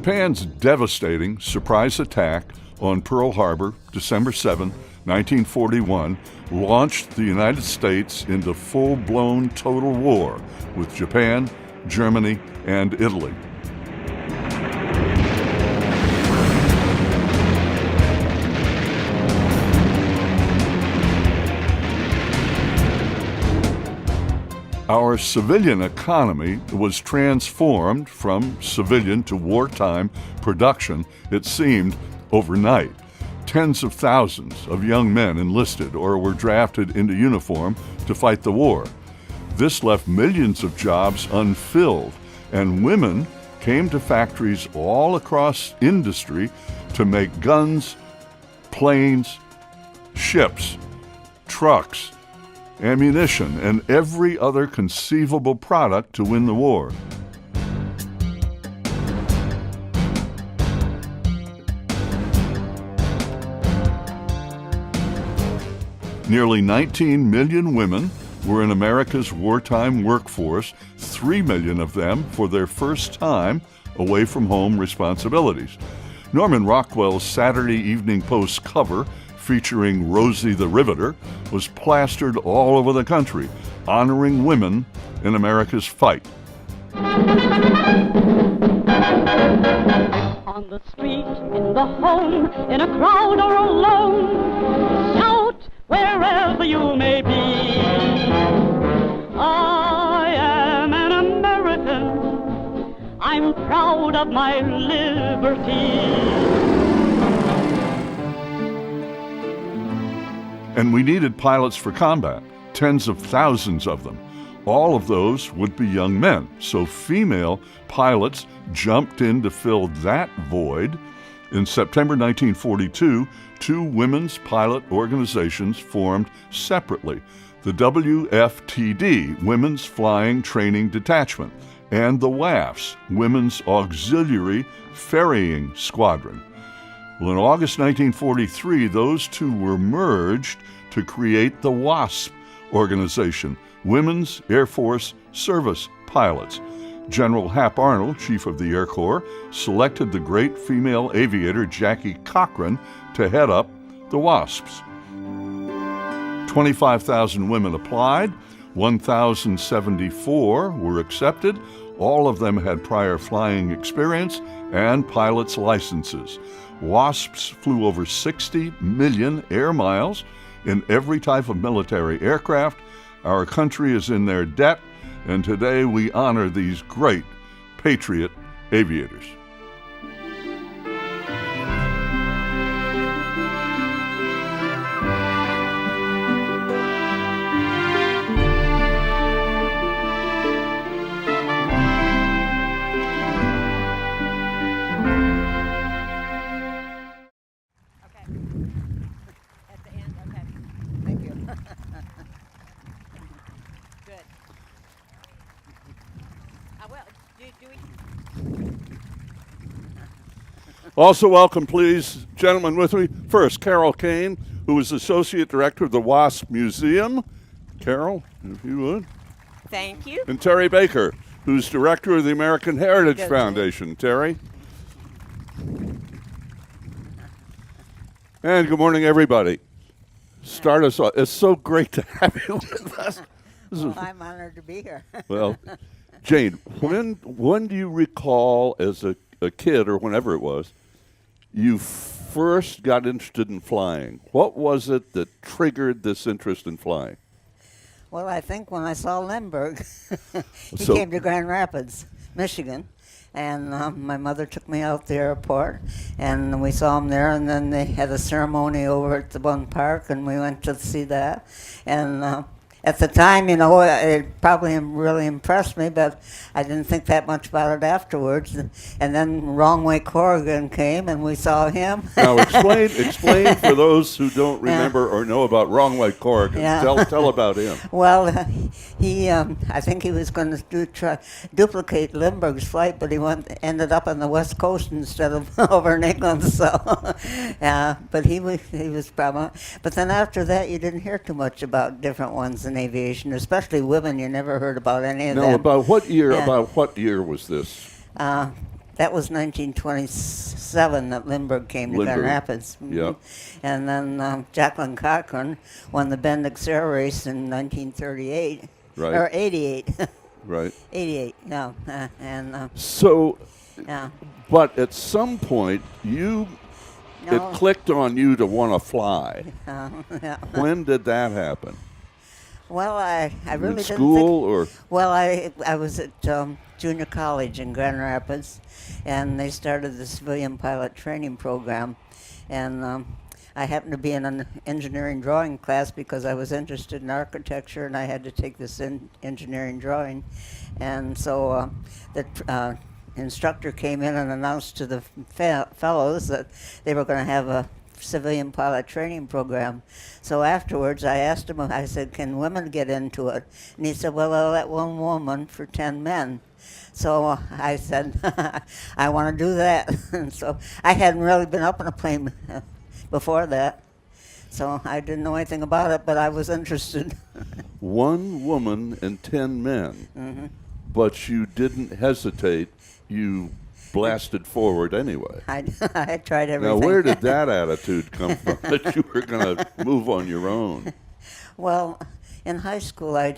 Japan's devastating surprise attack on Pearl Harbor, December 7, 1941, launched the United States into full-blown total war with Japan, Germany, and Italy. Our civilian economy was transformed from civilian to wartime production, it seemed, overnight. Tens of thousands of young men enlisted or were drafted into uniform to fight the war. This left millions of jobs unfilled, and women came to factories all across industry to make guns, planes, ships, trucks, ammunition, and every other conceivable product to win the war. Nearly 19 million women were in America's wartime workforce, 3 million of them for their first time away from home responsibilities. Norman Rockwell's Saturday Evening Post cover featuring Rosie the Riveter was plastered all over the country, honoring women in America's fight. On the street, in the home, in a crowd or alone, shout wherever you may be. I am an American. I'm proud of my liberty. And we needed pilots for combat, tens of thousands of them. All of those would be young men, so female pilots jumped in to fill that void. In September 1942, two women's pilot organizations formed separately, the WFTD, Women's Flying Training Detachment, and the WASP, Women's Auxiliary Ferrying Squadron. Well, in August 1943, those two were merged to create the WASP organization, Women's Air Force Service Pilots. General Hap Arnold, Chief of the Air Corps, selected the great female aviator Jackie Cochran to head up the WASPs. 25,000 women applied, 1,074 were accepted. All of them had prior flying experience and pilots' licenses. WASPs flew over 60 million air miles in every type of military aircraft. Our country is in their debt, and today we honor these great patriot aviators. Also welcome, please, gentlemen with me. First, Carol Kane, who is Associate Director of the WASP Museum. Carol, if you would. Thank you. And Terry Baker, who's Director of the American Heritage Foundation. Terry. And good morning, everybody. Start us off. It's so great to have you with us. Well, I'm honored to be here. Well, Jane, when do you recall as a kid or whenever it was, you first got interested in flying? What was it that triggered this interest in flying? Well, I think when I saw Lindbergh, he came to Grand Rapids, Michigan, and my mother took me out to the airport, and we saw him there, and then they had a ceremony over at the Bund Park, and we went to see that, and at the time, you know, it probably really impressed me, but I didn't think that much about it afterwards. And then Wrong Way Corrigan came, and we saw him. Now, explain for those who don't remember or know about Wrong Way Corrigan. Yeah. Tell about him. Well, he I think he was going to duplicate Lindbergh's flight, but he ended up on the West Coast instead of over in England. So, but he was probably. But then after that, you didn't hear too much about different ones in aviation, especially women. You never heard about any of them. No, about what year? Yeah. About what year was this? That was 1927 that Lindbergh came to Grand Rapids. Yeah. And then Jacqueline Cochran won the Bendix Air Race in 1938. Right. Or 88. Right. 88, no. So, yeah. but at some point, it clicked on you to want to fly. Yeah. When did that happen? Well, I really didn't school or? Well, I was at junior college in Grand Rapids, and they started the civilian pilot training program, and I happened to be in an engineering drawing class because I was interested in architecture, and I had to take this engineering drawing, and so the instructor came in and announced to the fellows that they were going to have a civilian pilot training program. So afterwards, I asked him, I said, can women get into it? And he said, well, I'll let one woman for 10 men. So I said, I want to do that. And so I hadn't really been up in a plane before that. So I didn't know anything about it, but I was interested. One woman and 10 men. Mm-hmm. But you didn't hesitate. You blasted forward anyway. I tried everything. Now, where did that attitude come from, that you were going to move on your own? Well, in high school, I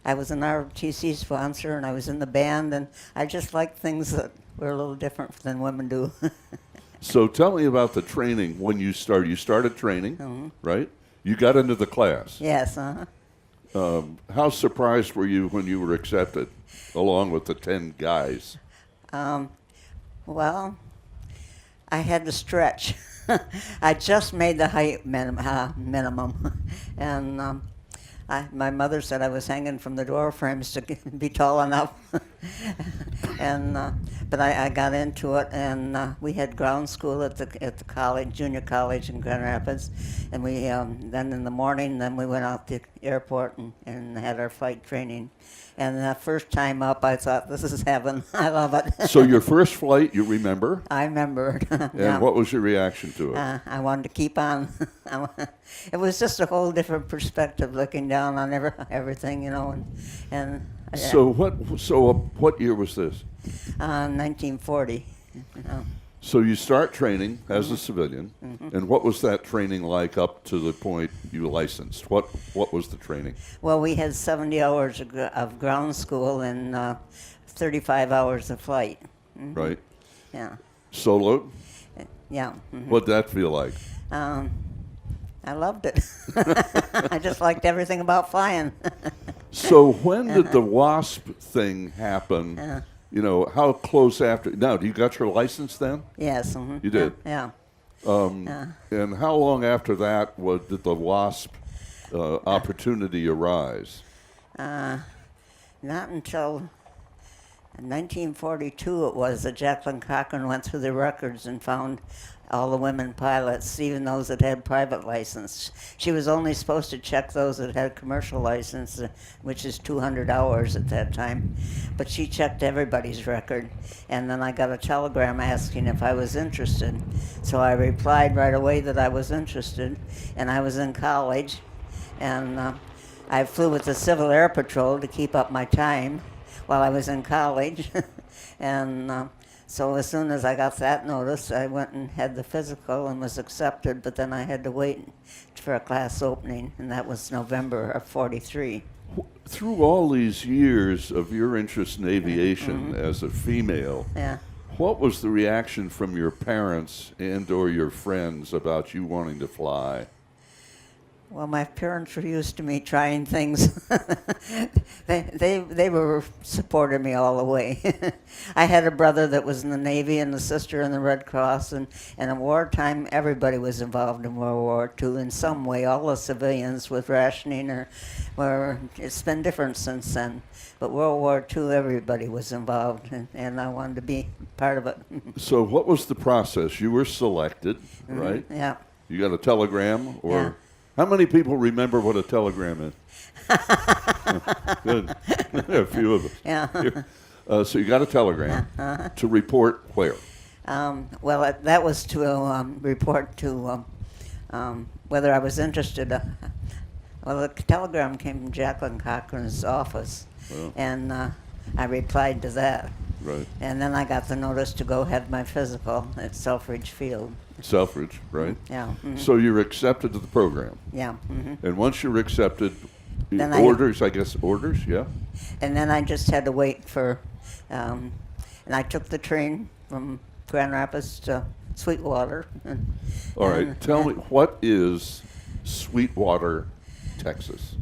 was an ROTC sponsor, and I was in the band, and I just liked things that were a little different than women do. So tell me about the training when you started. You started training, right? You got into the class. Yes, How surprised were you when you were accepted, along with the 10 guys? Well, I had to stretch. I just made the height minimum. And my mother said I was hanging from the door frames to be tall enough. But I got into it, and we had ground school at the college, junior college in Grand Rapids. And we then in the morning, then we went out to the airport and had our flight training. And the first time up, I thought, this is heaven. I love it. So your first flight, you remember? I remember. And what was your reaction to it? I wanted to keep on. It was just a whole different perspective, looking down on everything, you know. So what year was this? 1940. You know. So you start training as a civilian, and what was that training like up to the point you licensed? What was the training? Well, we had 70 hours of ground school and 35 hours of flight. Mm-hmm. Right. Yeah. Solo? Yeah. Mm-hmm. What'd that feel like? I loved it. I just liked everything about flying. So when did the WASP thing happen? You know, how close after? Now, you got your license then? Yes. Mm-hmm. You did? Yeah. And how long after that did the WASP opportunity arise? Not until 1942 it was that Jacqueline Cochran went through the records and found all the women pilots, even those that had private license. She was only supposed to check those that had commercial license, which is 200 hours at that time. But she checked everybody's record. And then I got a telegram asking if I was interested. So I replied right away that I was interested. And I was in college. And I flew with the Civil Air Patrol to keep up my time while I was in college. And so as soon as I got that notice, I went and had the physical and was accepted, but then I had to wait for a class opening, and that was November of 43. Through all these years of your interest in aviation as a female, what was the reaction from your parents and or your friends about you wanting to fly? Well, my parents were used to me trying things. They were supporting me all the way. I had a brother that was in the Navy and a sister in the Red Cross, and in wartime, everybody was involved in World War II in some way. All the civilians with rationing it's been different since then. But World War II, everybody was involved, and I wanted to be part of it. So what was the process? You were selected, right? Yeah. You got a telegram, or... Yeah. How many people remember what a telegram is? Good. A few of us. Yeah. So you got a telegram to report where? Well, that was to report to whether I was interested. Well, the telegram came from Jacqueline Cochran's office, and I replied to that. Right. And then I got the notice to go have my physical at Selfridge Field. Selfridge, right? Yeah. So you're accepted to the program. Yeah. And once you're accepted, Then orders, yeah? And then I just had to wait for, and I took the train from Grand Rapids to Sweetwater. All right. Tell me, what is Sweetwater, Texas?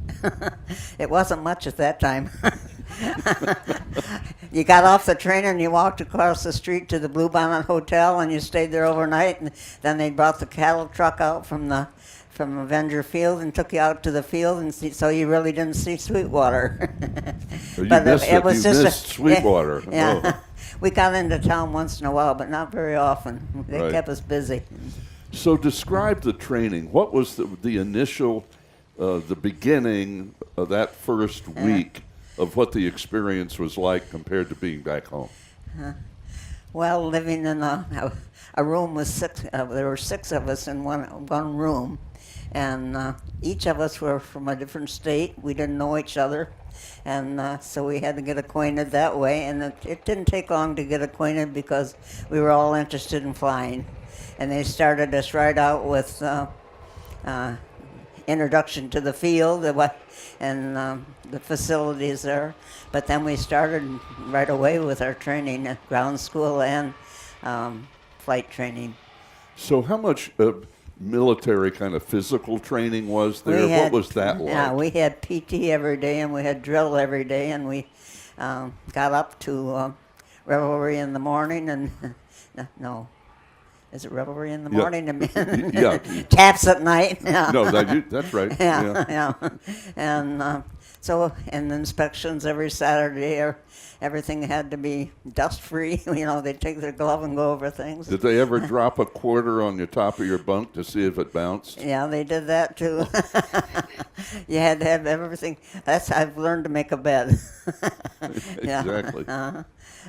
It wasn't much at that time. You got off the train and you walked across the street to the Bluebonnet Hotel and you stayed there overnight. And then they brought the cattle truck out from Avenger Field and took you out to the field, and so you really didn't see Sweetwater. You missed Sweetwater. Yeah. Oh. We got into town once in a while, but not very often. They kept us busy. So describe the training. What was the initial, the beginning of that first week of what the experience was like compared to being back home? Well, living in a room with six, there were 6 of us in one room, and each of us were from a different state. We didn't know each other, and so we had to get acquainted that way. And it didn't take long to get acquainted because we were all interested in flying. And they started us right out with introduction to the field and the facilities there. But then we started right away with our training at ground school and flight training. So how much military kind of physical training was there? What was that like? Yeah, we had PT every day and we had drill every day, and we got up to revelry in the morning and no. Is it revelry in the morning? Yeah. Taps at night. Yeah. No, that's right. Yeah. And and inspections every Saturday. Everything had to be dust-free. They'd take their glove and go over things. Did they ever drop a quarter on the top of your bunk to see if it bounced? Yeah, they did that too. You had to have everything. I've learned to make a bed. Exactly.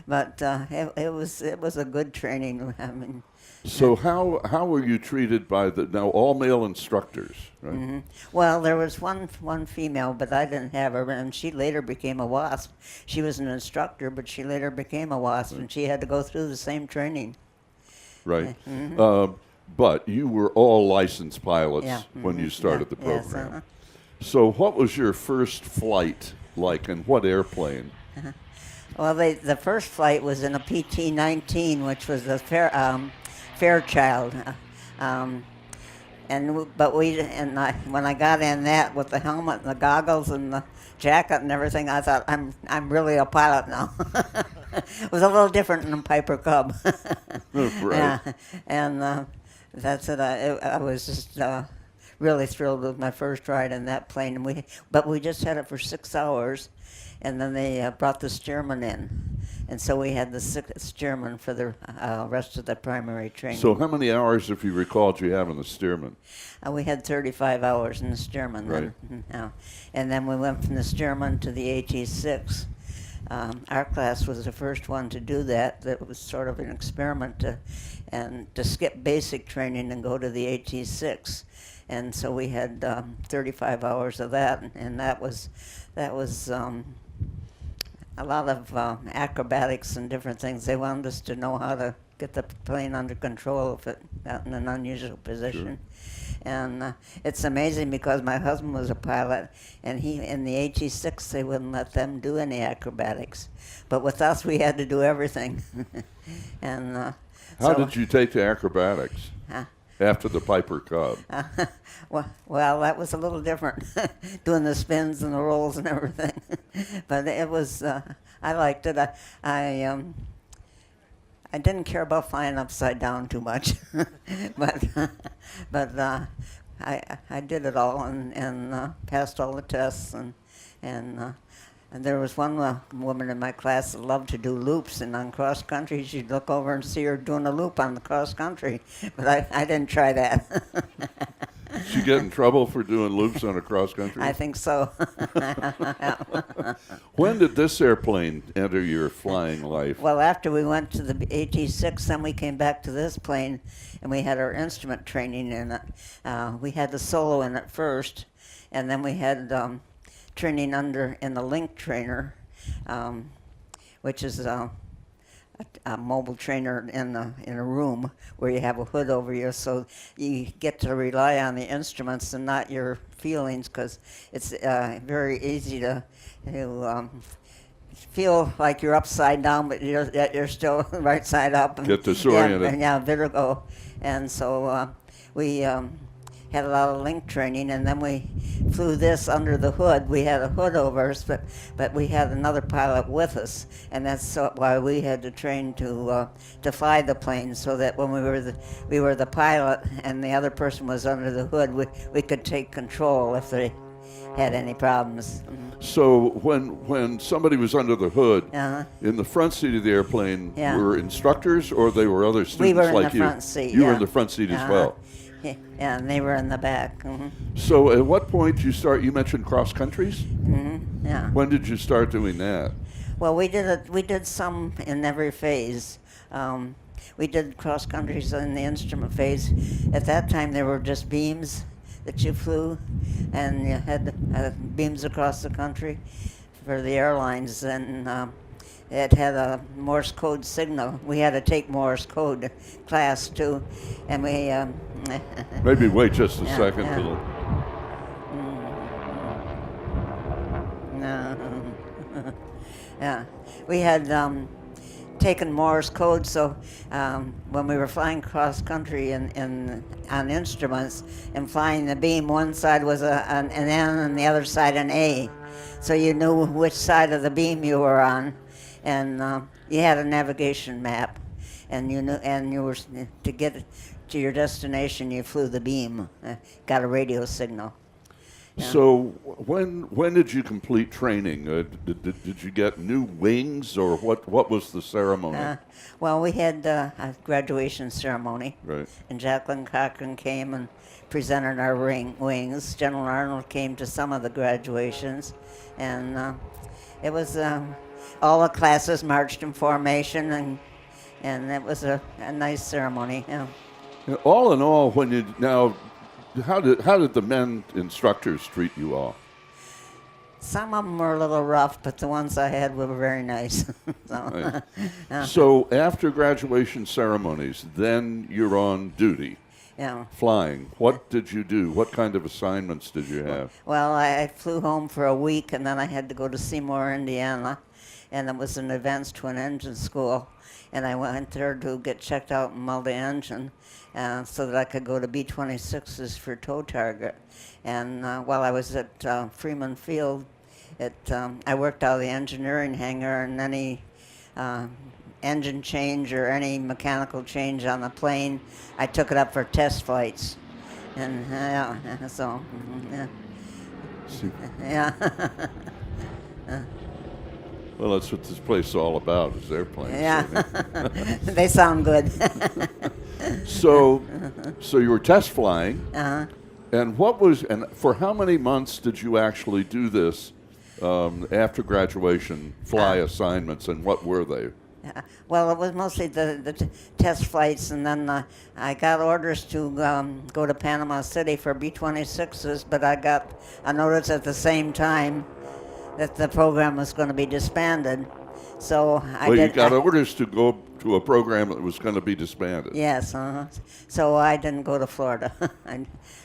But it was a good training. I mean. So how were you treated by now all male instructors, right? Mm-hmm. Well, there was one female, but I didn't have her, and she later became a WASP. She was an instructor, but she later became a WASP, and she had to go through the same training. Right. Mm-hmm. But you were all licensed pilots when you started the program. Yes, So what was your first flight like, and what airplane? Well, the first flight was in a BT-13, which was a Fairchild, when I got in that with the helmet and the goggles and the jacket and everything, I thought I'm really a pilot now. It was a little different than a Piper Cub. Right. Yeah, and that's it. I was just really thrilled with my first ride in that plane. But we just had it for 6 hours, and then they brought the steerman in. And so we had the 6th steerman for the rest of the primary training. So how many hours, if you recall, did you have in the steerman? We had 35 hours in the steerman. Right. Then. And then we went from the steerman to the AT-6. Our class was the first one to do that. That was sort of an experiment to skip basic training and go to the AT-6. And so we had 35 hours of that, and that was a lot of acrobatics and different things. They wanted us to know how to get the plane under control if it got in an unusual position. Sure. And it's amazing because my husband was a pilot, and in the AT-6 they wouldn't let them do any acrobatics. But with us, we had to do everything. And how did you take to acrobatics after the Piper Cub? Well, that was a little different, doing the spins and the rolls and everything. But it was, I liked it. I didn't care about flying upside down too much, but I did it all and passed all the tests and there was one woman in my class that loved to do loops, and on cross country she'd look over and see her doing a loop on the cross country, but I didn't try that. Did she get in trouble for doing loops on a cross country? I think so. When did this airplane enter your flying life? Well, after we went to the AT-6, then we came back to this plane, and we had our instrument training in it. We had the solo in it first, and then we had training in the link trainer, which is a mobile trainer in a room where you have a hood over you, so you get to rely on the instruments and not your feelings, because it's very easy to feel like you're upside down, but you're still right side up. And get disoriented. Yeah, vertigo. And so we had a lot of link training, and then we flew this under the hood. We had a hood over us, but we had another pilot with us, and that's why we had to train to fly the plane, so that when we were the pilot and the other person was under the hood, we could take control if they had any problems. So when somebody was under the hood, in the front seat of the airplane, were instructors, or they were other students we were like in the front seat. You were in the front seat as well. Yeah, and they were in the back. So at what point you mentioned cross countries? Yeah. When did you start doing that? Well, we did some in every phase. We did cross countries in the instrument phase. At that time, there were just beams that you flew, and you had beams across the country for the airlines, and it had a Morse code signal. We had to take Morse code class too, and we maybe wait just a second. No. Yeah, we had taken Morse code, so when we were flying cross country on instruments and flying the beam, one side was an N and the other side an A, so you knew which side of the beam you were on, and you had a navigation map, and you were to get to your destination. You flew the beam, got a radio signal. Yeah. So when did you complete training? Did you get new wings, or what was the ceremony? Well, we had a graduation ceremony. Right. And Jacqueline Cochran came and presented our wings. General Arnold came to some of the graduations, and it was all the classes marched in formation, and it was a nice ceremony. Yeah. All in all, how did the men instructors treat you all? Some of them were a little rough, but the ones I had were very nice. So after graduation ceremonies, then you're on duty. Yeah. Flying. What did you do? What kind of assignments did you have? Well, I flew home for a week, and then I had to go to Seymour, Indiana, and it was an advanced twin engine school. And I went there to get checked out in multi-engine, so that I could go to B-26s for tow target. And while I was at Freeman Field, I worked out of the engineering hangar, and any engine change or any mechanical change on the plane, I took it up for test flights. And so, yeah. Well, that's what this place is all about, is airplanes. Yeah, they sound good. So you were test flying, and for how many months did you actually do this after graduation, fly assignments, and what were they? Well, it was mostly the test flights, and then I got orders to go to Panama City for B-26s, but I got a notice at the same time that the program was going to be disbanded. So you got orders to go to a program that was going to be disbanded. Yes, so I didn't go to Florida.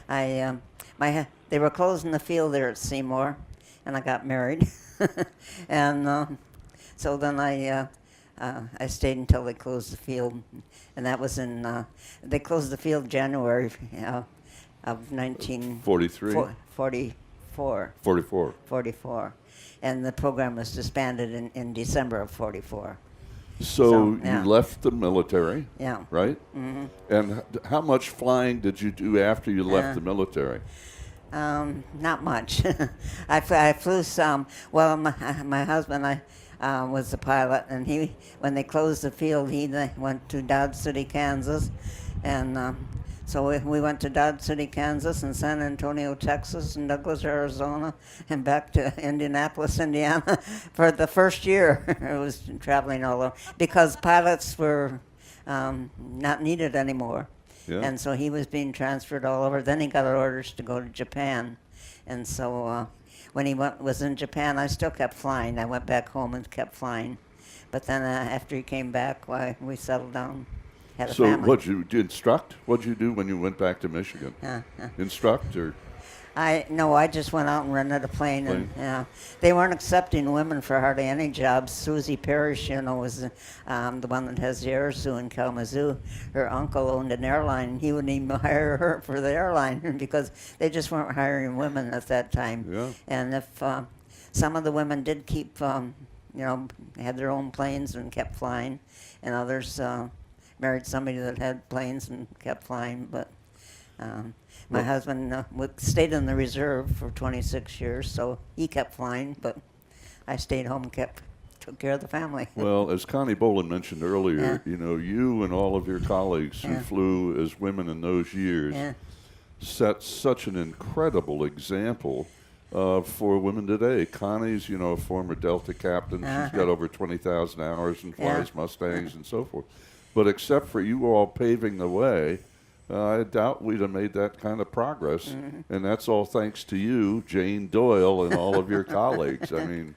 They were closing the field there at Seymour, and I got married, and so then I stayed until they closed the field, and that was they closed the field January of 1943. 44. And the program was disbanded in December of 44. So you left the military, right? Mm-hmm. And how much flying did you do after you left the military? Not much. I flew some. Well, my husband was the pilot, and when they closed the field, he went to Dodge City, Kansas, and so we went to Dodge City, Kansas, and San Antonio, Texas, and Douglas, Arizona, and back to Indianapolis, Indiana. For the first year, I was traveling all over because pilots were not needed anymore. Yeah. And so he was being transferred all over. Then he got orders to go to Japan. And so when he was in Japan, I still kept flying. I went back home and kept flying. But then after he came back, why we settled down, had a So family. what'd you instruct? What'd you do when you went back to Michigan? Instruct or? I just went out and rented a plane, and they weren't accepting women for hardly any jobs. Susie Parrish, was the one that has the air zoo in Kalamazoo. Her uncle owned an airline, and he wouldn't even hire her for the airline because they just weren't hiring women at that time. Yeah. And if some of the women did keep, had their own planes and kept flying, and others married somebody that had planes and kept flying, but. My husband stayed in the reserve for 26 years, so he kept flying, but I stayed home and took care of the family. Well, as Connie Boland mentioned earlier, you and all of your colleagues who flew as women in those years set such an incredible example for women today. Connie's, a former Delta captain. She's got over 20,000 hours and flies Mustangs and so forth. But except for you all paving the way, I doubt we'd have made that kind of progress, and that's all thanks to you, Jane Doyle, and all of your colleagues. I mean,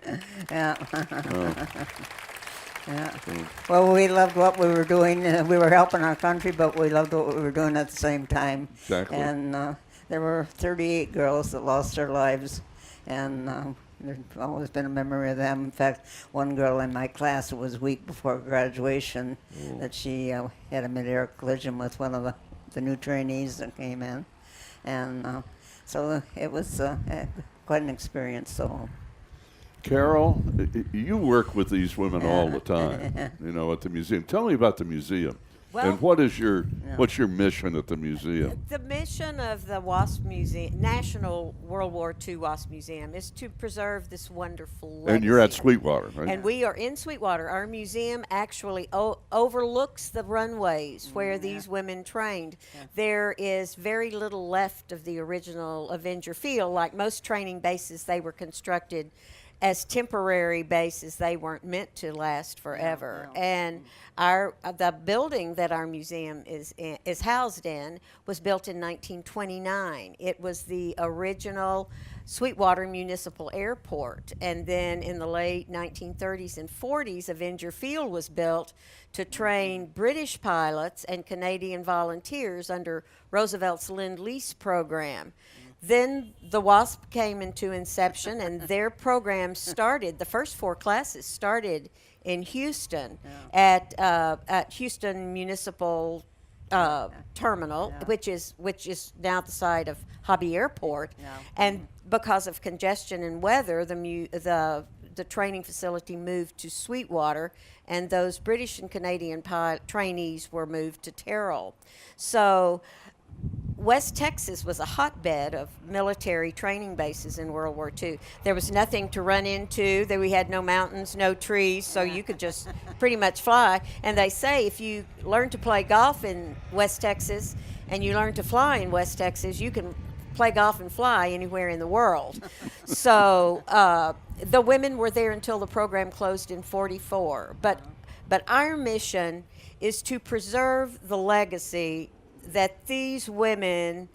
Well, we loved what we were doing. We were helping our country, but we loved what we were doing at the same time. Exactly. And there were 38 girls that lost their lives, and there's always been a memory of them. In fact, one girl in my class, it was a week before graduation, that she had a mid-air collision with one of the new trainees that came in, and so it was quite an experience. So, Carol, you work with these women all the time, at the museum. Tell me about the museum. Well, and what's your mission at the museum? The mission of the WASP Museum, National World War II WASP Museum, is to preserve this wonderful legacy. And you're at Sweetwater, right? And we are in Sweetwater. Our museum actually overlooks the runways where these women trained. There is very little left of the original Avenger Field. Like most training bases, they were constructed as temporary bases. They weren't meant to last forever. And the building that our museum is housed in was built in 1929. It was the original Sweetwater Municipal Airport. And then in the late 1930s and 40s, Avenger Field was built to train British pilots and Canadian volunteers under Roosevelt's Lend-Lease program. Then the WASP came into inception, and their program started. The first 4 classes started in Houston at Houston Municipal Terminal, which is now the site of Hobby Airport. And because of congestion and weather, the training facility moved to Sweetwater, and those British and Canadian trainees were moved to Terrell. So West Texas was a hotbed of military training bases in World War II. There was nothing to run into. We had no mountains, no trees, so you could just pretty much fly. And they say if you learn to play golf in West Texas and you learn to fly in West Texas, you can play golf and fly anywhere in the world. So the women were there until the program closed in 1944. But our mission is to preserve the legacy that these women,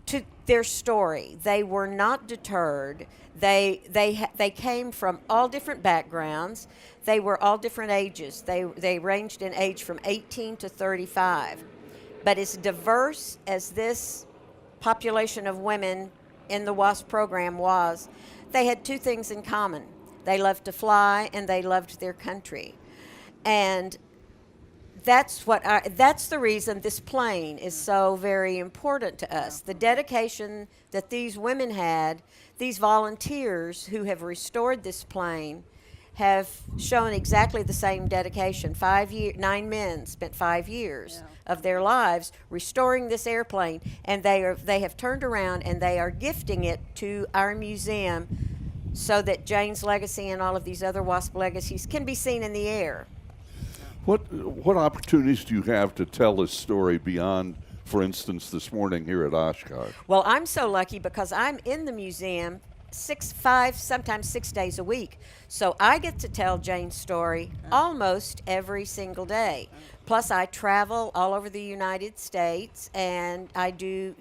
to their story, they were not deterred. They came from all different backgrounds. They were all different ages. They ranged in age from 18 to 35. But as diverse as this population of women in the WASP program was, they had 2 things in common. They loved to fly and they loved their country. And that's the reason this plane is so very important to us. The dedication that these women had, these volunteers who have restored this plane have shown exactly the same dedication. 9 men spent 5 years of their lives restoring this airplane, and they have turned around and they are gifting it to our museum so that Jane's legacy and all of these other WASP legacies can be seen in the air. What opportunities do you have to tell this story beyond, for instance, this morning here at Oshkosh? Well, I'm so lucky because I'm in the museum 5, sometimes 6 days a week. So I get to tell Jane's story almost every single day. Plus, I travel all over the United States, and I do,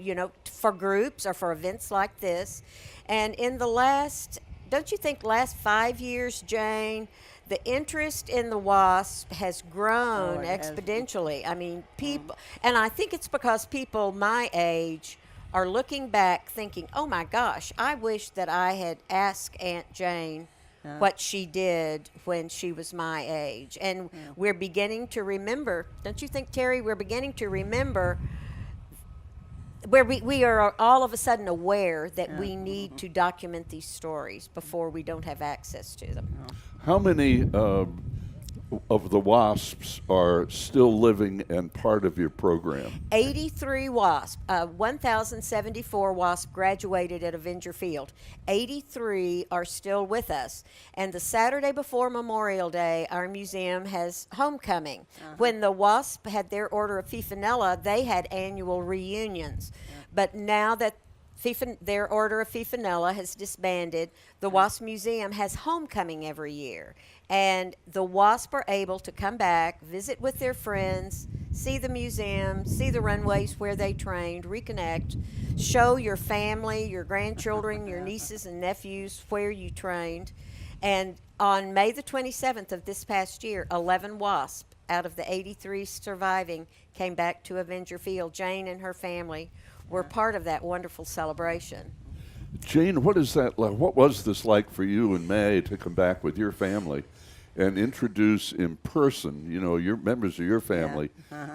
for groups or for events like this. And in the last 5 years, Jane, the interest in the WASP has grown Oh, it has. exponentially. I mean, people, and I think it's because people my age are looking back thinking, oh my gosh, I wish that I had asked Aunt Jane what she did when she was my age. And we're beginning to remember, don't you think, Terry? We're beginning to remember where we are all of a sudden aware that we need to document these stories before we don't have access to them. How many of the WASPs are still living and part of your program? 83 WASP, 1,074 WASP graduated at Avenger Field. 83 are still with us. And the Saturday before Memorial Day, our museum has homecoming. When the WASP had their Order of Fifanella, they had annual reunions. But now that their Order of Fifanella has disbanded, the WASP Museum has homecoming every year. And the WASP are able to come back, visit with their friends, see the museum, see the runways where they trained, reconnect, show your family, your grandchildren, your nieces and nephews where you trained. And on May the 27th of this past year, 11 WASP out of the 83 surviving came back to Avenger Field. Jane and her family were part of that wonderful celebration. Jane, what is that like? What was this like for you in May to come back with your family and introduce in person, you know, your members of your family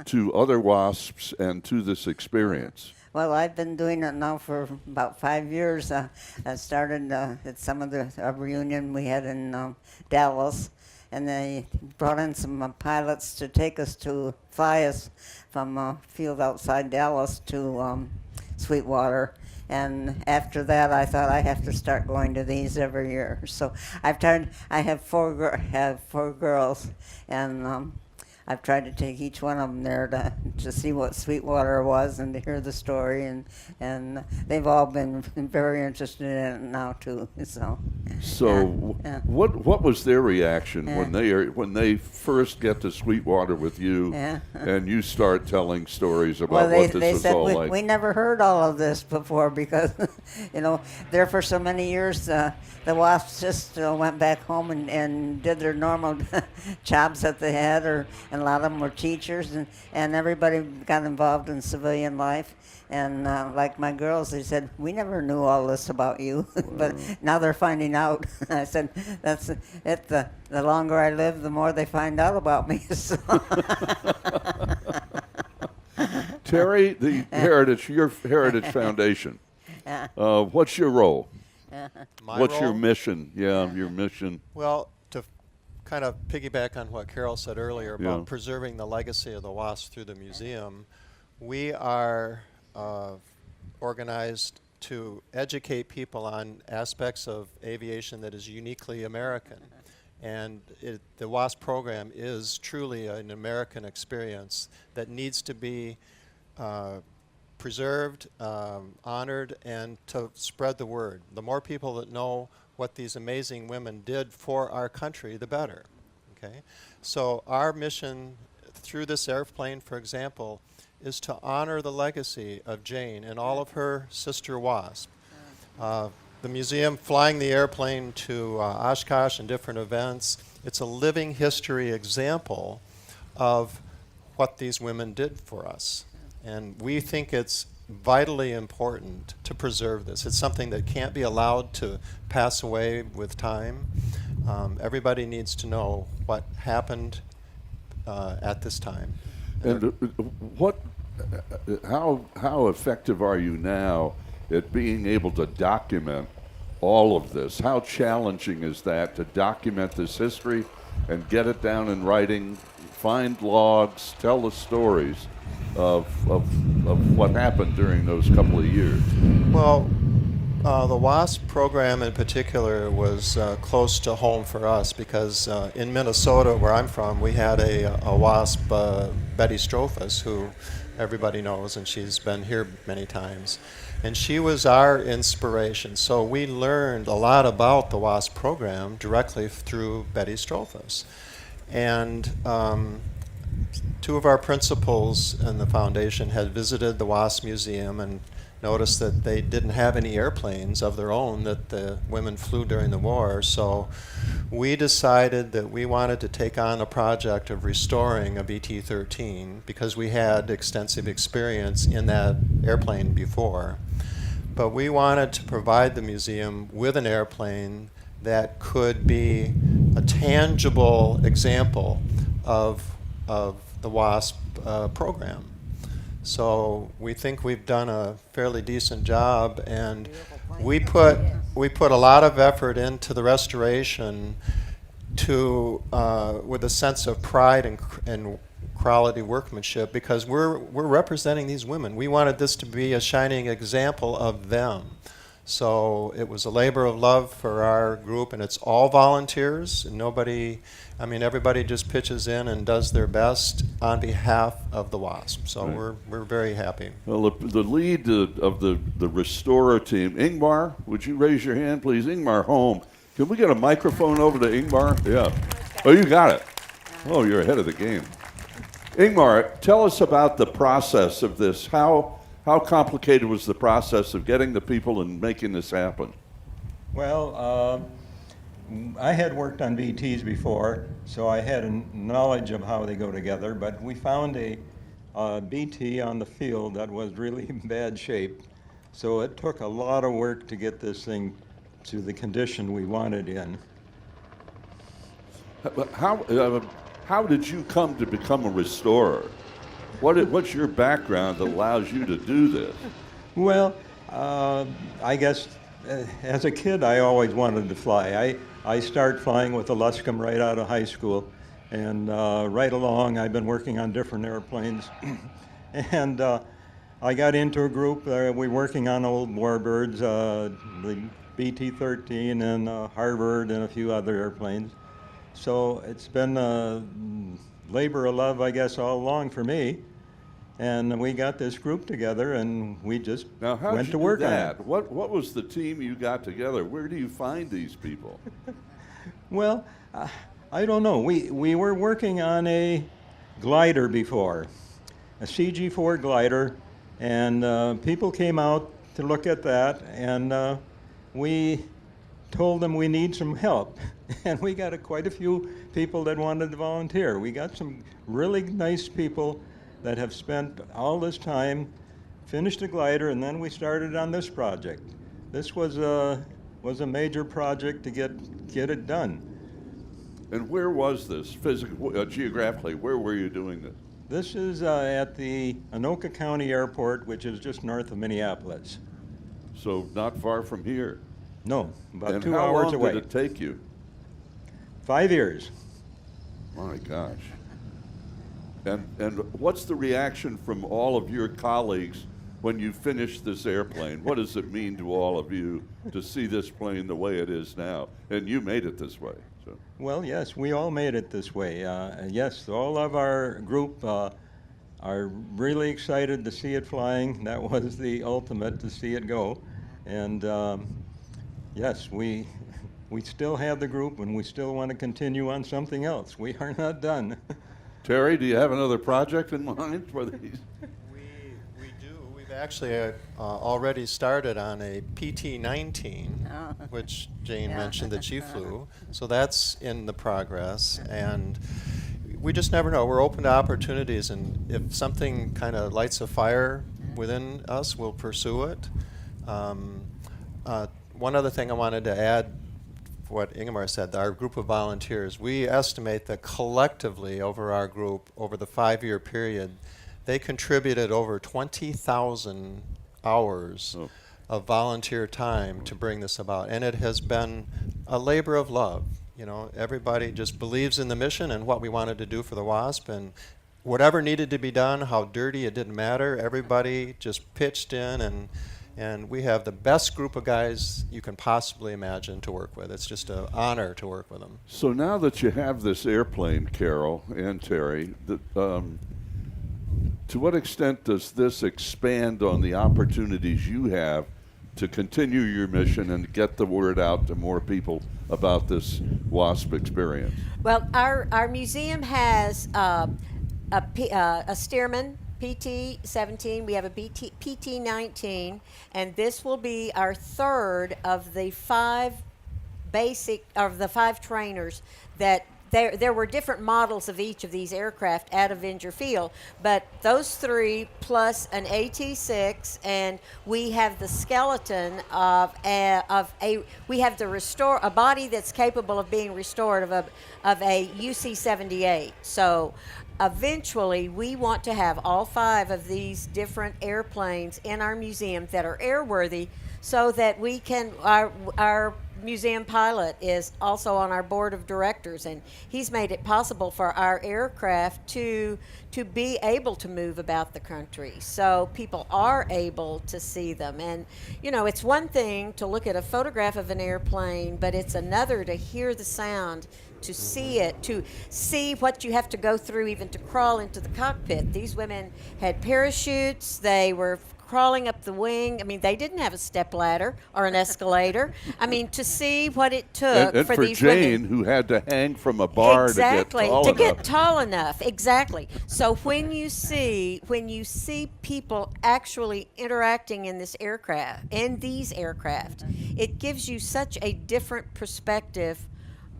to other WASPs and to this experience? Well, I've been doing it now for about 5 years. I started at some of the reunion we had in Dallas, and they brought in some pilots to take us to fly us from a field outside Dallas to Sweetwater. And after that, I thought I have to start going to these every year. So I've tried. I have four girls, and I've tried to take each one of them there to see what Sweetwater was and to hear the story, and they've all been very interested in it now too. So what was their reaction when they first get to Sweetwater with you, and you start telling stories about what this was all like? We never heard all of this before because, you know, there for so many years, the WASPs just went back home and did their normal jobs that they had, and a lot of them were teachers, and everybody got involved in civilian life. And like my girls, they said, we never knew all this about you, but now they're finding out. I said, that's it. The longer I live, the more they find out about me. So. Terry, your Heritage Foundation. What's your role? What's your mission? Your mission. Well, to kind of piggyback on what Carol said earlier about preserving the legacy of the WASP through the museum, we are organized to educate people on aspects of aviation that is uniquely American. And the WASP program is truly an American experience that needs to be preserved, honored, and to spread the word. The more people that know what these amazing women did for our country, the better. Okay? So our mission through this airplane, for example, is to honor the legacy of Jane and all of her sister WASP. The museum flying the airplane to Oshkosh and different events, it's a living history example of what these women did for us. And we think it's vitally important to preserve this. It's something that can't be allowed to pass away with time. Everybody needs to know what happened at this time. And how effective are you now at being able to document all of this? How challenging is that to document this history and get it down in writing, find logs, tell the stories of what happened during those couple of years? Well, the WASP program in particular was close to home for us because in Minnesota, where I'm from, we had a WASP, Betty Strophus, who everybody knows, and she's been here many times. And she was our inspiration. So we learned a lot about the WASP program directly through Betty Strophus. And two of our principals in the foundation had visited the WASP Museum and noticed that they didn't have any airplanes of their own that the women flew during the war. So we decided that we wanted to take on a project of restoring a BT-13 because we had extensive experience in that airplane before. But we wanted to provide the museum with an airplane that could be a tangible example of the WASP program. So we think we've done a fairly decent job, and we put a lot of effort into the restoration to with a sense of pride and quality workmanship, because we're representing these women. We wanted this to be a shining example of them. So it was a labor of love for our group, and it's all volunteers. And everybody just pitches in and does their best on behalf of the WASP. So right. we're very happy. Well, the lead of the Restorer team, Ingmar, would you raise your hand, please? Ingmar Holm. Can we get a microphone over to Ingmar? Yeah. Oh, you got it. Oh, you're ahead of the game. Ingmar, tell us about the process of this. How complicated was the process of getting the people and making this happen? Well, I had worked on BTs before, so I had a knowledge of how they go together, but we found a BT on the field that was really in bad shape. So it took a lot of work to get this thing to the condition we wanted in. How did you come to become a restorer? What's your background that allows you to do this? Well, I guess as a kid I always wanted to fly. I started flying with the Luscombe right out of high school, and right along I've been working on different airplanes. And I got into a group, we were working on old WARBIRDS, the BT-13 and Harvard and a few other airplanes. So it's been a labor of love, I guess, all along for me. And we got this group together, and we just went to work on it. What was the team you got together? Where do you find these people? Well, I don't know. We were working on a glider before, a CG-4 glider, and people came out to look at that, and we told them we need some help. And we got quite a few people that wanted to volunteer. We got some really nice people that have spent all this time, finished the glider, and then we started on this project. This was a major project to get it done. And where was this geographically? Where were you doing this? This is at the Anoka County Airport, which is just north of Minneapolis. So not far from here. No, about and 2 hours away. How long did it take you? 5 years. My gosh. And what's the reaction from all of your colleagues when you finish this airplane? What does it mean to all of you to see this plane the way it is now? And you made it this way. So. Well, yes, we all made it this way. Yes, all of our group are really excited to see it flying. That was the ultimate, to see it go. And yes, we still have the group, and we still want to continue on something else. We are not done. Terry, do you have another project in mind for these? We do. We've actually already started on a PT-19, which Jane mentioned that she flew. So that's in the progress, and we just never know. We're open to opportunities, and if something kind of lights a fire within us, we'll pursue it. One other thing I wanted to add, what Ingmar said, our group of volunteers, we estimate that collectively over our group, over the 5-year period, they contributed over 20,000 hours of volunteer time to bring this about. And it has been a labor of love. You know, everybody just believes in the mission and what we wanted to do for the WASP, and whatever needed to be done, how dirty, it didn't matter. Everybody just pitched in, and we have the best group of guys you can possibly imagine to work with. It's just an honor to work with them. So now that you have this airplane, Carol and Terry, to what extent does this expand on the opportunities you have to continue your mission and get the word out to more people about this WASP experience? Well, our museum has a Stearman PT-17, we have a PT-19, and this will be our third of the five trainers that there were different models of each of these aircraft at Avenger Field, but those three plus an AT-6, and we have the skeleton of a body that's capable of being restored of a UC-78. So eventually we want to have all five of these different airplanes in our museum that are airworthy, so that we can our museum pilot is also on our board of directors, and he's made it possible for our aircraft to be able to move about the country, so people are able to see them. And it's one thing to look at a photograph of an airplane, but it's another to hear the sound, to see it, to see what you have to go through even to crawl into the cockpit. These women had parachutes, they were crawling up the wing. I mean, they didn't have a step ladder or an escalator. I mean, to see what it took and for these Jane, women. who had to hang from a bar Exactly, to get tall enough. Exactly. So when you see people actually interacting in these aircraft, it gives you such a different perspective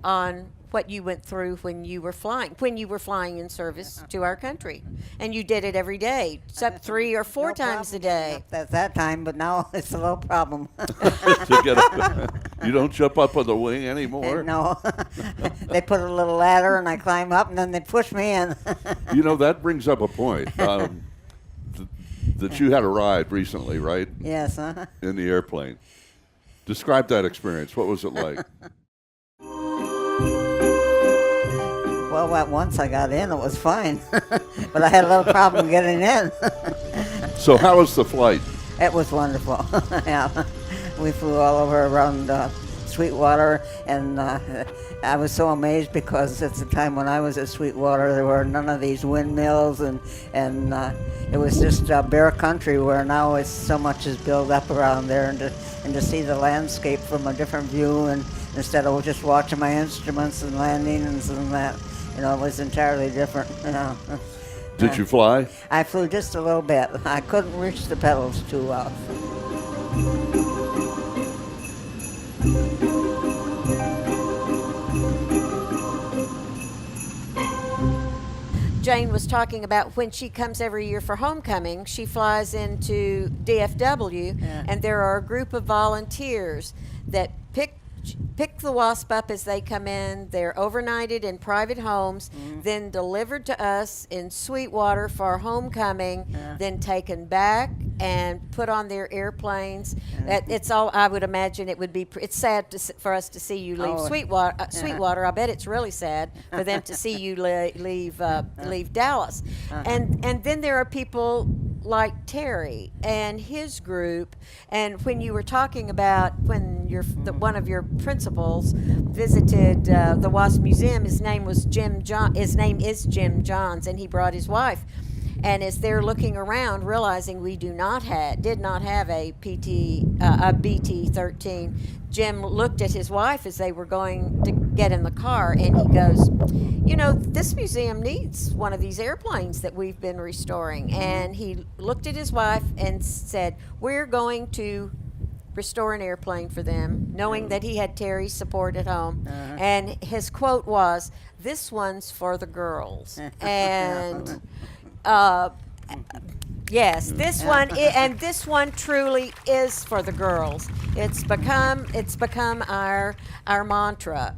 on what you went through when you were flying in service to our country, and you did it every day, except 3 or 4 times a day. At that time, but now it's a little problem. to get up. You don't jump up on the wing anymore? No. They put a little ladder, and I climb up, and then they push me in. That brings up a point. That you had a ride recently, right? Yes, In the airplane. Describe that experience. What was it like? Well, once I got in, it was fine. But I had a little problem getting in. So how was the flight? It was wonderful. Yeah. We flew all over around Sweetwater, and I was so amazed because at the time when I was at Sweetwater, there were none of these windmills, and it was just bare country, where now it's so much is built up around there, and to see the landscape from a different view, and instead of just watching my instruments and landings and that, it was entirely different. Did you fly? I flew just a little bit. I couldn't reach the pedals too well. Jane was talking about when she comes every year for homecoming, she flies into DFW, and there are a group of volunteers that pick the WASP up as they come in. They're overnighted in private homes, then delivered to us in Sweetwater for homecoming, then taken back and put on their airplanes. It's all, I would imagine it would be, it's sad for us to see you leave Sweetwater. I bet it's really sad for them to see you leave Dallas. And then there are people like Terry and his group, and when you were talking about when one of your principals visited the WASP Museum, his name is Jim Johns, and he brought his wife. And as they're looking around, realizing we did not have a BT-13, Jim looked at his wife as they were going to get in the car, and he goes, this museum needs one of these airplanes that we've been restoring. And he looked at his wife and said, we're going to restore an airplane for them, knowing that he had Terry's support at home. And his quote was, "This one's for the girls." And yes, this one truly is for the girls. It's become our mantra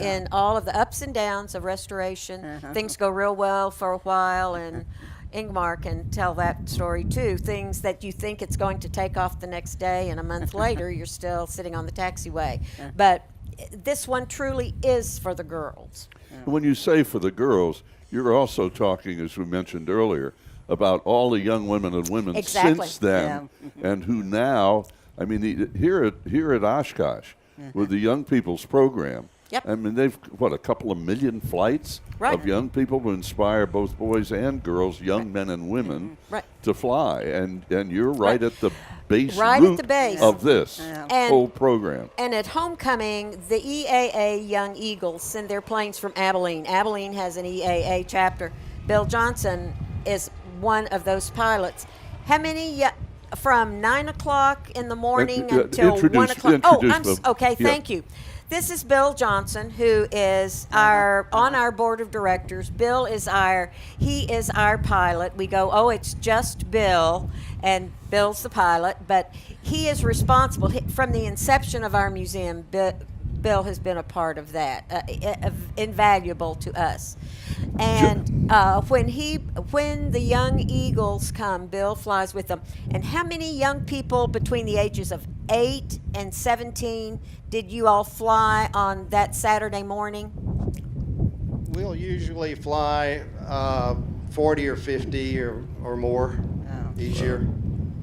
in all of the ups and downs of restoration. Things go real well for a while, and Ingmar can tell that story too. Things that you think it's going to take off the next day, and a month later you're still sitting on the taxiway. But this one truly is for the girls. When you say for the girls, you're also talking, as we mentioned earlier, about all the young women and women since then, and who now, I mean, here at Oshkosh, with the Young People's Program, I mean, they've, a couple of million flights of young people to inspire both boys and girls, young men and women, to fly. And you're right at the base of this whole program. And at homecoming, the EAA Young Eagles send their planes from Abilene. Abilene has an EAA chapter. Bill Johnson is one of those pilots. How many? From 9 o'clock in the morning until 1 o'clock. Okay. Thank you. This is Bill Johnson, who is on our board of directors. Bill is our pilot. We go, oh, it's just Bill, and Bill's the pilot, but he is responsible from the inception of our museum. Bill has been a part of that, invaluable to us. And when the young eagles come, Bill flies with them. And how many young people between the ages of 8 and 17 did you all fly on that Saturday morning? We'll usually fly 40 or 50 or more each year.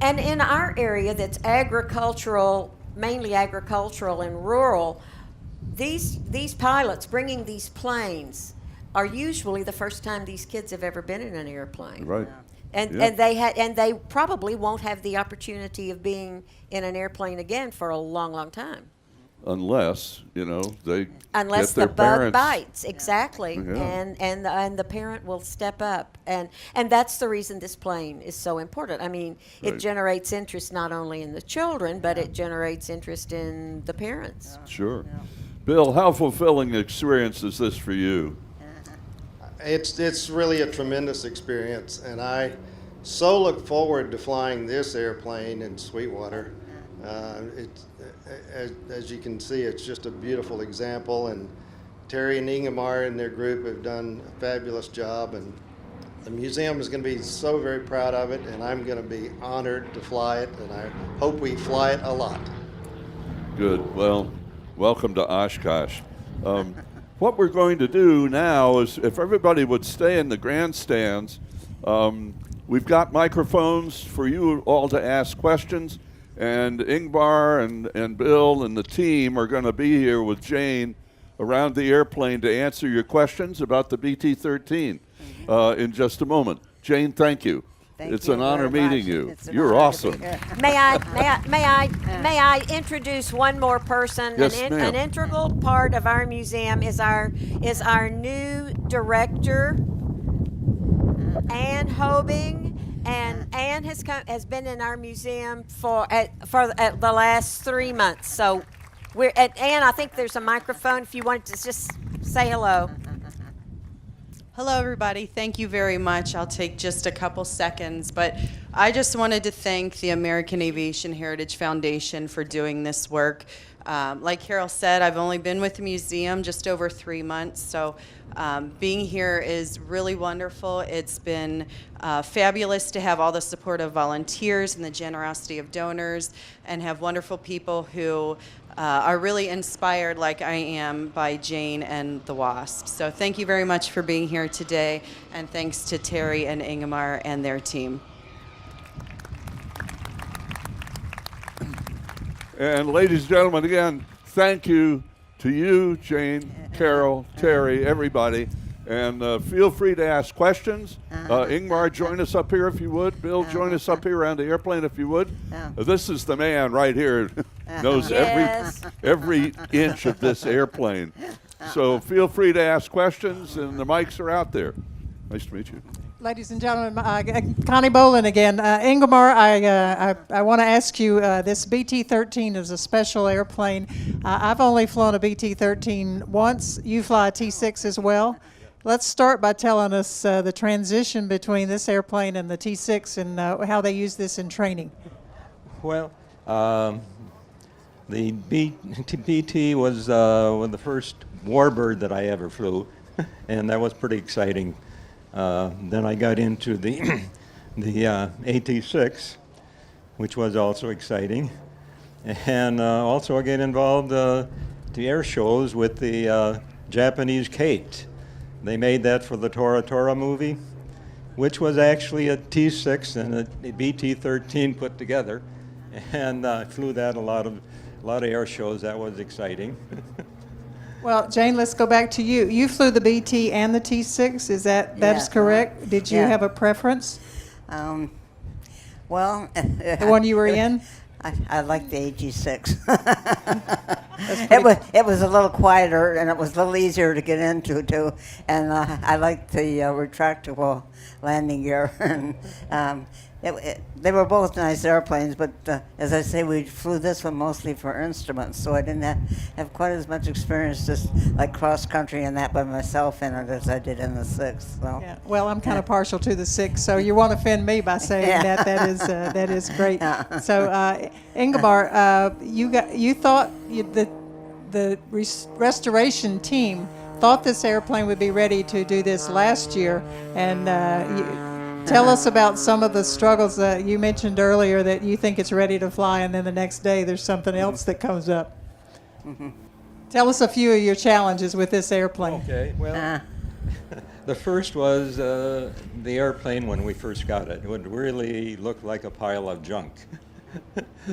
And in our area that's agricultural, mainly agricultural and rural, these pilots bringing these planes are usually the first time these kids have ever been in an airplane. Right. And they probably won't have the opportunity of being in an airplane again for a long, long time. Unless, they unless get their the bug parents. bites, exactly. Yeah. And the parent will step up. And that's the reason this plane is so important. I mean, it Right. generates interest not only in the children, but it generates interest in the parents. Sure. Bill, how fulfilling experience is this for you? It's really a tremendous experience, and I so look forward to flying this airplane in Sweetwater. As you can see, it's just a beautiful example, and Terry and Ingemar and their group have done a fabulous job, and the museum is going to be so very proud of it, and I'm going to be honored to fly it, and I hope we fly it a lot. Good. Well, welcome to Oshkosh. What we're going to do now is, if everybody would stay in the grandstands, we've got microphones for you all to ask questions, and Ingvar and Bill and the team are going to be here with Jane around the airplane to answer your questions about the BT-13 in just a moment. Jane, thank you. It's an honor meeting you. You're awesome. May I introduce one more person? Yes, ma'am. An integral part of our museum is our new director, Ann Hobing, and Ann has been in our museum for the last 3 months. So we're at Ann. I think there's a microphone if you wanted to just say hello. Hello, everybody. Thank you very much. I'll take just a couple seconds, but I just wanted to thank the American Aviation Heritage Foundation for doing this work. Like Carol said, I've only been with the museum just over 3 months, so being here is really wonderful. It's been fabulous to have all the support of volunteers and the generosity of donors, and have wonderful people who are really inspired, like I am, by Jane and the WASP. So thank you very much for being here today, and thanks to Terry and Ingemar and their team. And ladies and gentlemen, again, thank you to you, Jane, Carol, Terry, everybody. And feel free to ask questions. Ingmar, join us up here if you would. Bill, join us up here around the airplane if you would. This is the man right here, knows every inch of this airplane. So feel free to ask questions, and the mics are out there. Nice to meet you. Ladies and gentlemen, Connie Bolin again. Ingemar, I want to ask you, this BT-13 is a special airplane. I've only flown a BT-13 once. You fly a T-6 as well. Let's start by telling us the transition between this airplane and the T-6 and how they use this in training. Well, the BT was the first warbird that I ever flew, and that was pretty exciting. Then I got into the AT-6, which was also exciting, and also I get involved the air shows with the Japanese Kate. They made that for the Tora Tora movie, which was actually a T-6 and a BT-13 put together, and I flew that a lot of air shows. That was exciting. Well, Jane, let's go back to you. You flew the BT and the T-6. Is that is correct? Did you have a preference? Well, the one you were in? I like the AG6. It was a little quieter and it was a little easier to get into too. And I liked the retractable landing gear. And they were both nice airplanes, but as I say, we flew this one mostly for instruments, so I didn't have quite as much experience just like cross country and that by myself in it as I did in the 6th. So. Yeah. Well, I'm kind of partial to the 6th, so you won't offend me by saying that. That is great. So, Ingemar, you thought the restoration team thought this airplane would be ready to do this last year, and tell us about some of the struggles that you mentioned earlier, that you think it's ready to fly and then the next day there's something else that comes up. Tell us a few of your challenges with this airplane. Okay, well, the first was the airplane when we first got it. It would really look like a pile of junk.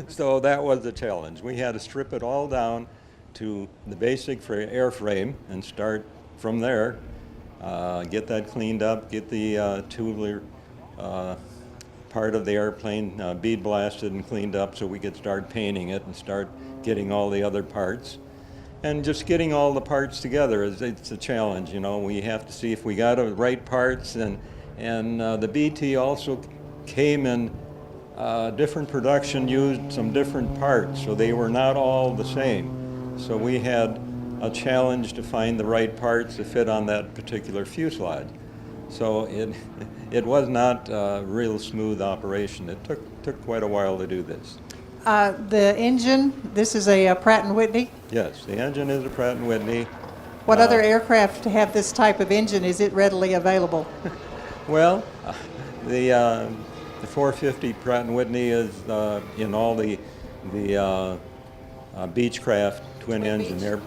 So that was the challenge. We had to strip it all down to the basic airframe and start from there. Get that cleaned up, get the tubular part of the airplane bead blasted and cleaned up so we could start painting it and start getting all the other parts. And just getting all the parts together it's a challenge. You know, we have to see if we got the right parts, and the BT also came in different production, used some different parts, so they were not all the same. So we had a challenge to find the right parts to fit on that particular fuselage. So it was not a real smooth operation. It took quite a while to do this. The engine, this is a Pratt & Whitney? Yes, the engine is a Pratt & Whitney. What other aircraft have this type of engine? Is it readily available? Well, the 450 Pratt & Whitney is in all the Beechcraft twin engine there.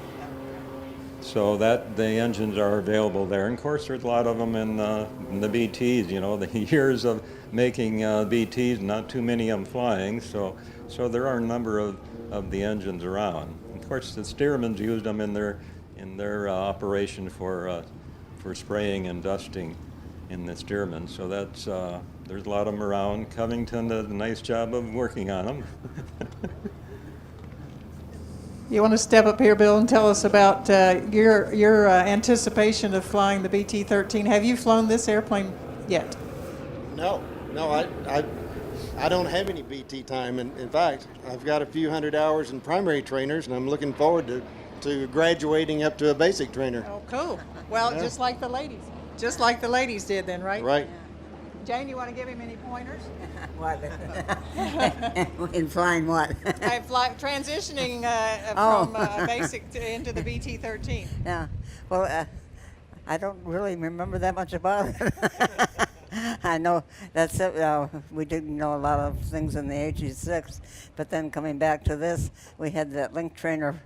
So that the engines are available there. And of course, there's a lot of them in the BTs. You know, the years of making BTs, not too many of them flying. So there are a number of the engines around. Of course, the Stearmans used them in their operation for spraying and dusting in the Stearman. So that's there's a lot of them around. Covington does a nice job of working on them. You want to step up here, Bill, and tell us about your anticipation of flying the BT-13. Have you flown this airplane yet? No, I don't have any BT time. And in fact, I've got a few hundred hours in primary trainers, and I'm looking forward to graduating up to a basic trainer. Oh, cool. Well, Yeah. just like the ladies. Just like the ladies did then, right? Right. Jane, you want to give him any pointers? What? In flying what? Transitioning from basic into the BT-13. Yeah. Well, I don't really remember that much about it. I know that's it. We didn't know a lot of things in the AG6, but then coming back to this, we had that link trainer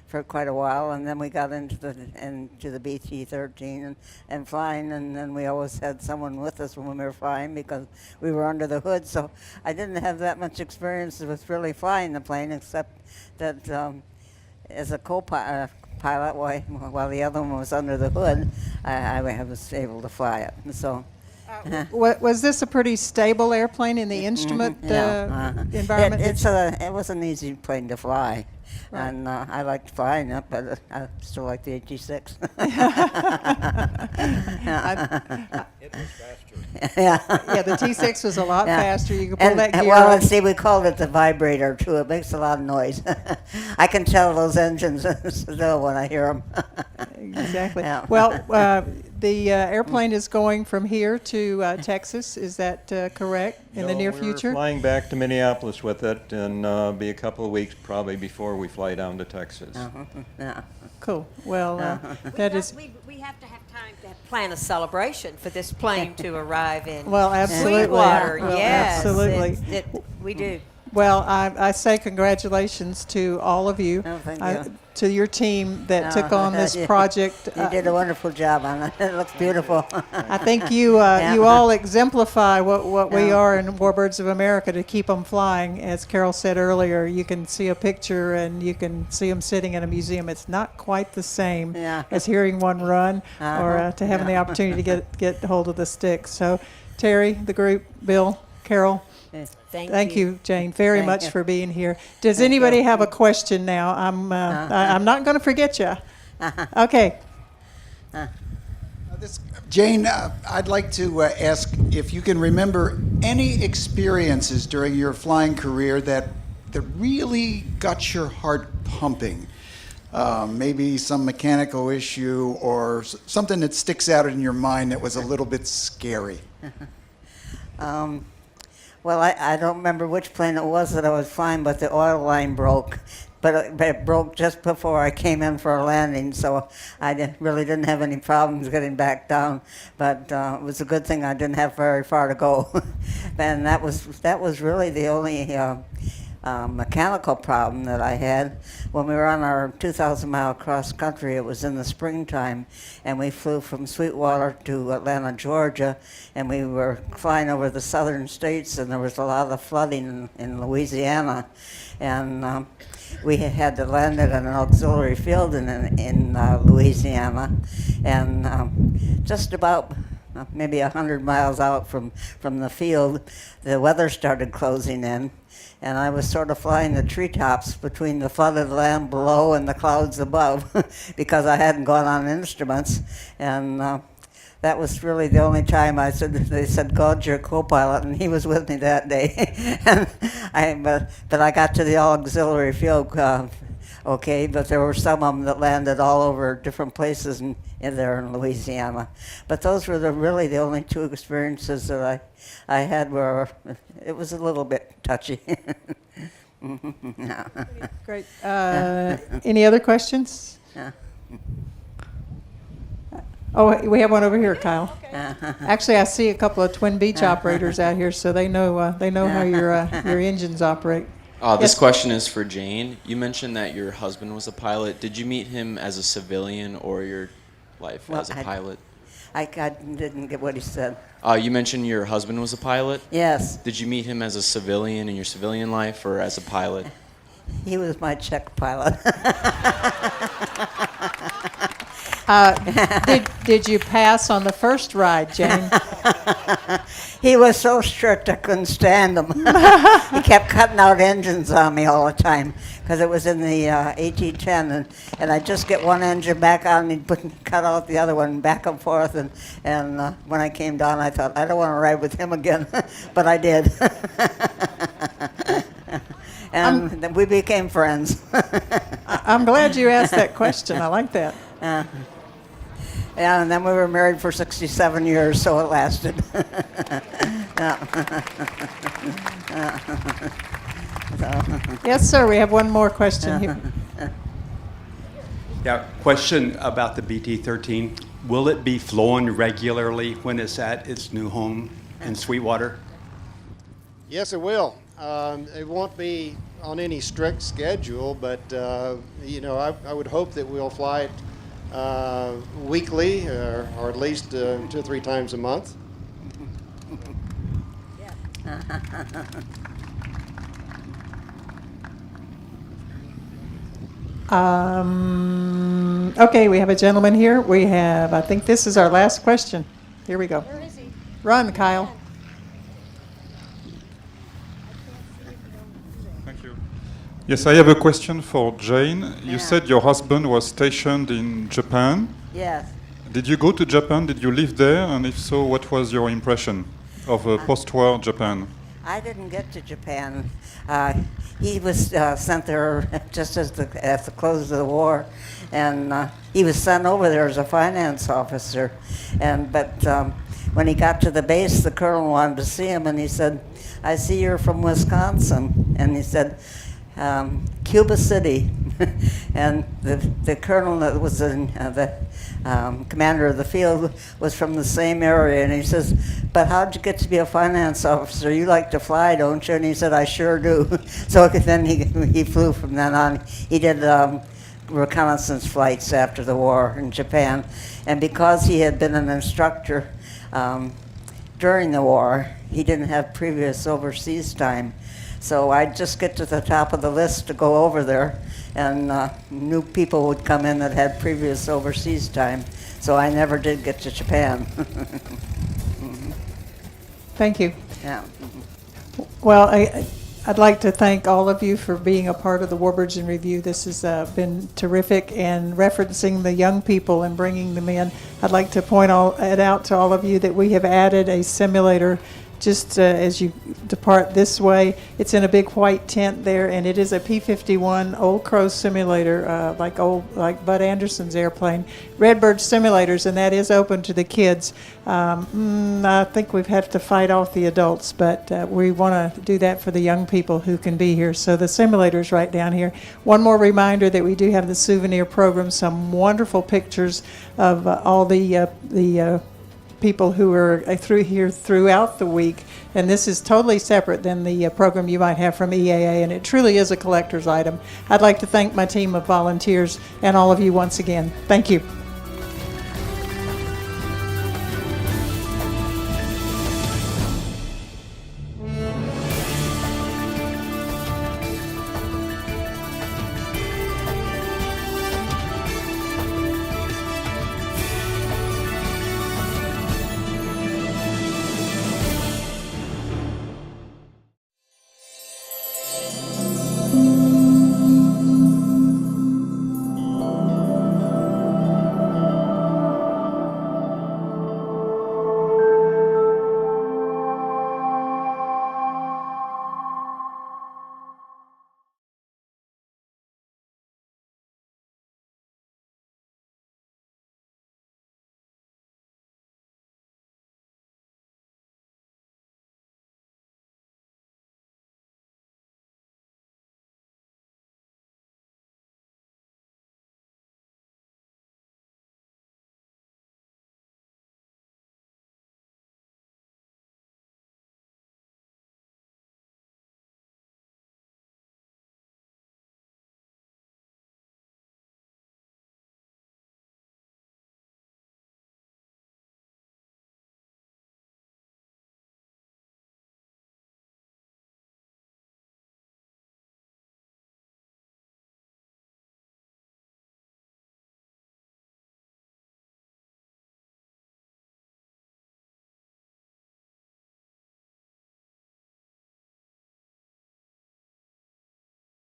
for quite a while, and then we got into the BT-13 and flying, and then we always had someone with us when we were flying because we were under the hood. So I didn't have that much experience with really flying the plane, except that as a co-pilot, while the other one was under the hood, I was able to fly it. So. Was this a pretty stable airplane in the instrument environment? It was an easy plane to fly. Right. And I liked flying it, but I still like the AG6. It was faster. Yeah, the T6 was a lot faster. You could pull that gear. Well, let's see, we called it the vibrator, too. It makes a lot of noise. I can tell those engines still when I hear them. Exactly. Yeah. Well, the airplane is going from here to Texas. Is that correct? In the near future? We're flying back to Minneapolis with it, and be a couple of weeks probably before we fly down to Texas. Yeah. Cool. Well, that is. We have to have time to plan a celebration for this plane to arrive in Well, absolutely. Sweetwater. Well, Yes, absolutely. We do. Well, I say congratulations to all of you, Oh, thank you. to your team that took on this project. You did a wonderful job on it. It looks beautiful. I think you you all exemplify what we are in Warbirds of America, to keep them flying. As Carol said earlier, you can see a picture and you can see them sitting in a museum. It's not quite the same as hearing one run or to having the opportunity to get hold of the stick. So, Terry, the group, Bill, Carol, Thank you, Jane, very Thank much you. for being here. Does Thank anybody you. have a question now? I'm not going to forget you. Okay. Jane, I'd like to ask if you can remember any experiences during your flying career that really got your heart pumping. Maybe some mechanical issue or something that sticks out in your mind that was a little bit scary. Well, I don't remember which plane it was that I was flying, but the oil line broke. But it broke just before I came in for a landing, so I really didn't have any problems getting back down. But it was a good thing I didn't have very far to go. And that was really the only mechanical problem that I had. When we were on our 2,000-mile cross country, it was in the springtime, and we flew from Sweetwater to Atlanta, Georgia, and we were flying over the southern states, and there was a lot of flooding in Louisiana. And we had to land at an auxiliary field in Louisiana, and just about maybe 100 miles out from the field, the weather started closing in, and I was sort of flying the treetops between the flooded land below and the clouds above because I hadn't gone on instruments, and that was really the only time they said, God's your co-pilot, and he was with me that day. But I got to the auxiliary field okay, but there were some of them that landed all over different places in there in Louisiana. But those were really the only two experiences that I had where it was a little bit touchy. Great. Any other questions? Oh, we have one over here, Kyle. Actually, I see a couple of Twin Beach operators out here, so they know how your engines operate. This question is for Jane. You mentioned that your husband was a pilot. Did you meet him as a civilian or your life as a pilot? I didn't get what he said. You mentioned your husband was a pilot? Yes. Did you meet him as a civilian in your civilian life or as a pilot? He was my Czech pilot. Did you pass on the first ride, Jane? He was so strict I couldn't stand him. He kept cutting out engines on me all the time because it was in the AT-10, and I'd just get one engine back on and he'd cut out the other one back and forth. And when I came down, I thought, I don't want to ride with him again, but I did. And then we became friends. I'm glad you asked that question. I like that. Yeah, and then we were married for 67 years, so it lasted. Yes, sir, we have one more question here. Yeah, question about the BT-13. Will it be flown regularly when it's at its new home in Sweetwater? Yes, it will. It won't be on any strict schedule, but I would hope that we'll fly it weekly or at least 2 or 3 times a month. Okay, we have a gentleman here. I think this is our last question. Here we go. Where is he? Run, Kyle. Yes, I have a question for Jane. You said your husband was stationed in Japan. Yes. Did you go to Japan? Did you live there? And if so, what was your impression of post-war Japan? I didn't get to Japan. He was sent there just at the close of the war, and he was sent over there as a finance officer. But when he got to the base, the colonel wanted to see him, and he said, "I see you're from Wisconsin," and he said, Cuba City. And the colonel that was the commander of the field was from the same area, and he says, "But how'd you get to be a finance officer? You like to fly, don't you?" And he said, "I sure do." So then he flew from then on. He did reconnaissance flights after the war in Japan, and because he had been an instructor during the war, he didn't have previous overseas time. So I'd just get to the top of the list to go over there, and new people would come in that had previous overseas time. So I never did get to Japan. Thank you. Yeah. Well, I'd like to thank all of you for being a part of the Warbirds in Review. This has been terrific, and referencing the young people and bringing them in. I'd like to point it out to all of you that we have added a simulator just as you depart this way. It's in a big white tent there, and it is a P-51 Old Crow simulator, like Bud Anderson's airplane, Redbird simulators, and that is open to the kids. I think we've had to fight off the adults, but we want to do that for the young people who can be here. So the simulator's right down here. One more reminder that we do have the souvenir program, some wonderful pictures of all the people who are through here throughout the week, and this is totally separate than the program you might have from EAA, and it truly is a collector's item. I'd like to thank my team of volunteers and all of you once again. Thank you.